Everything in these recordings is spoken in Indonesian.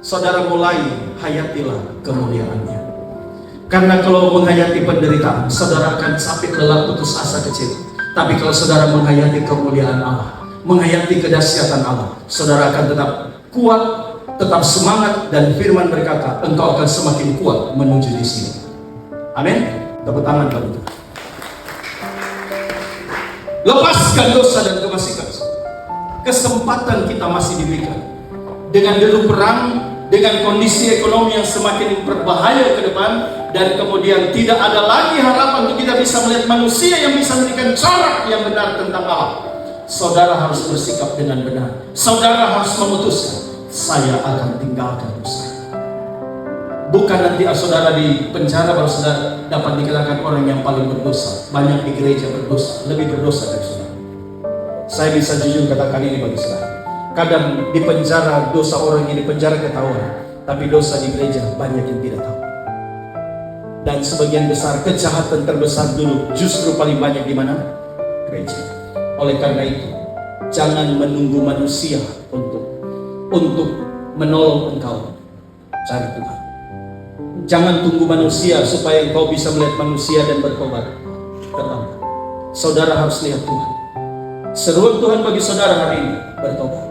saudara mulai hayatilah kemuliaannya. Karena kalau menghayati penderitaan, saudara akan capek, lelah, putus asa, kecil. Tapi kalau saudara menghayati kemuliaan Allah, menghayati kedahsyatan Allah, saudara akan tetap kuat, tetap semangat, dan firman berkata, engkau akan semakin kuat menuju di sini. Amin. Tepuk tangan kalau itu. Lepaskan dosa dan kemasikan. Kesempatan kita masih diberikan. Dengan dulu perang, dengan kondisi ekonomi yang semakin berbahaya ke depan, dan kemudian tidak ada lagi harapan untuk kita bisa melihat manusia yang bisa memberikan corak yang benar tentang Allah. Saudara harus bersikap dengan benar. Saudara harus memutuskan, saya akan tinggalkan dosa. Bukan nanti saudara di penjara baru saudara dapat dikatakan orang yang paling berdosa. Banyak di gereja berdosa, lebih berdosa dari saudara. Saya bisa jujur katakan ini bagi saudara. Kadang di penjara dosa orang yang di penjara ketahuan, tapi dosa di gereja banyak yang tidak tahu. Dan sebagian besar kejahatan terbesar dulu justru paling banyak di mana? Gereja. Oleh karena itu, jangan menunggu manusia untuk menolong engkau. Cari Tuhan. Jangan tunggu manusia supaya engkau bisa melihat manusia dan bertobat. Pertama, saudara harus lihat Tuhan. Seruan Tuhan bagi saudara hari ini, bertobat.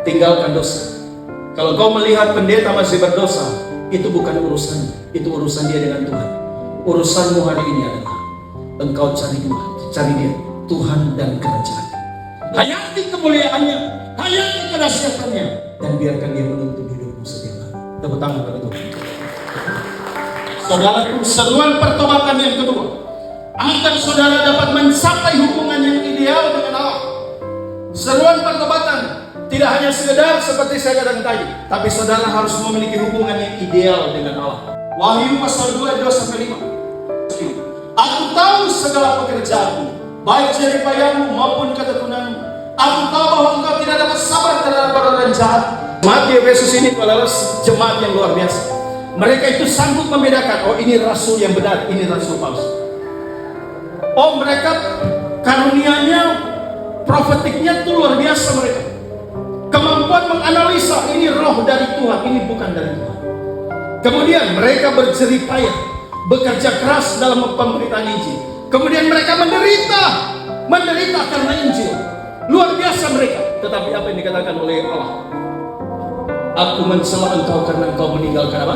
Tinggalkan dosa. Kalau kau melihat pendeta masih berdosa, itu bukan urusannya. Itu urusan dia dengan Tuhan. Urusanmu hari ini adalah engkau cari Tuhan, cari dia, Tuhan dan kerajaan. Hayati kemuliaannya, hayati kedahsyatannya, dan biarkan dia menuntun hidupmu setiap hari. Tepuk tangan pada Tuhan. Saudara, seruan pertobatan yang kedua, agar saudara dapat mencapai hubungan yang ideal dengan Allah. Seruan pertobatan tidak hanya sekedar seperti saya katakan tadi, tapi saudara harus memiliki hubungan yang ideal dengan Allah. Wahyu pasal 2 ayat 2-5. Aku tahu segala pekerjaanmu, baik jeripayamu maupun ketekunanmu. Aku tahu bahwa engkau tidak dapat sabar terhadap orang jahat. Jemaat di Efesus ini adalah jemaat yang luar biasa. Mereka itu sanggup membedakan, oh ini rasul yang benar, ini rasul palsu. Oh mereka karunianya, profetiknya itu luar biasa mereka. Kemampuan menganalisa, ini roh dari Tuhan, ini bukan dari Tuhan. Kemudian mereka berjeripayah, bekerja keras dalam pemberitaan Injil. Kemudian mereka menderita karena Injil. Luar biasa mereka. Tetapi apa yang dikatakan oleh Allah? Aku mencela engkau karena engkau meninggalkan apa?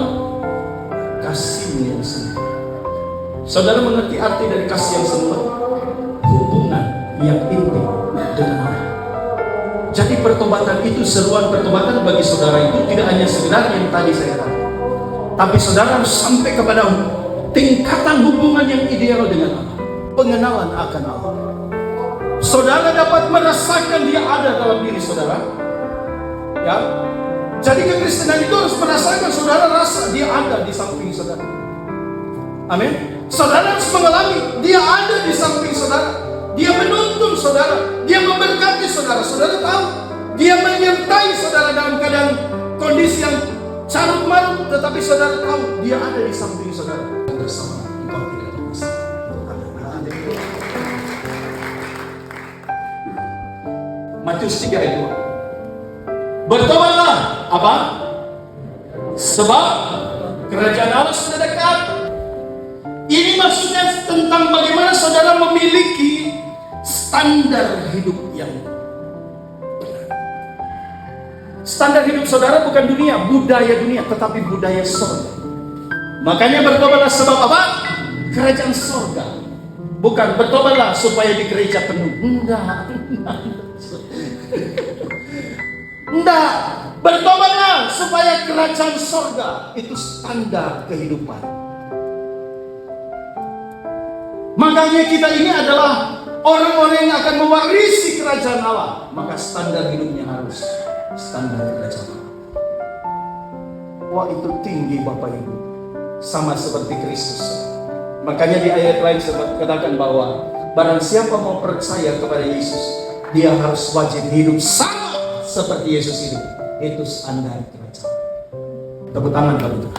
Kasihmu yang semu. Saudara mengerti arti dari kasih yang semu? Hubungan yang intim dengan Allah. Jadi pertobatan itu, seruan pertobatan bagi saudara itu tidak hanya sekedar yang tadi saya katakan, tapi saudara harus sampai kepada tingkatan hubungan yang ideal dengan Allah. Pengenalan akan Allah. Saudara dapat merasakan dia ada dalam diri saudara. Ya. Jadi kekristenan itu harus merasakan saudara rasa dia ada di samping saudara. Amin. Saudara harus mengalami dia ada di samping saudara. Dia menuntun saudara, dia memberkati saudara. Saudara tahu, dia menyertai saudara dalam keadaan kondisi yang carut marut, tetapi saudara tahu dia ada di samping saudara. Bersama engkau tidak bisa. Matius 3 ayat 2. Bertobatlah, apa? Sebab kerajaan Allah sudah dekat. Ini maksudnya tentang bagaimana saudara memiliki standar hidup yang benar. Standar hidup saudara bukan dunia, budaya dunia, tetapi budaya surga. Makanya bertobatlah sebab apa? Kerajaan surga. Bukan bertobatlah supaya di gereja penuh. Enggak. Bertobatlah supaya kerajaan surga itu standar kehidupan. Makanya kita ini adalah orang-orang yang akan mewarisi kerajaan Allah. Maka standar hidupnya harus standar kerajaan Allah. Wah itu tinggi Bapak Ibu. Sama seperti Kristus. Makanya di ayat lain katakan bahwa barang siapa mau percaya kepada Yesus, dia harus wajib hidup sama seperti Yesus hidup. Itu standar kerajaan. Tepuk tangan kalau itu.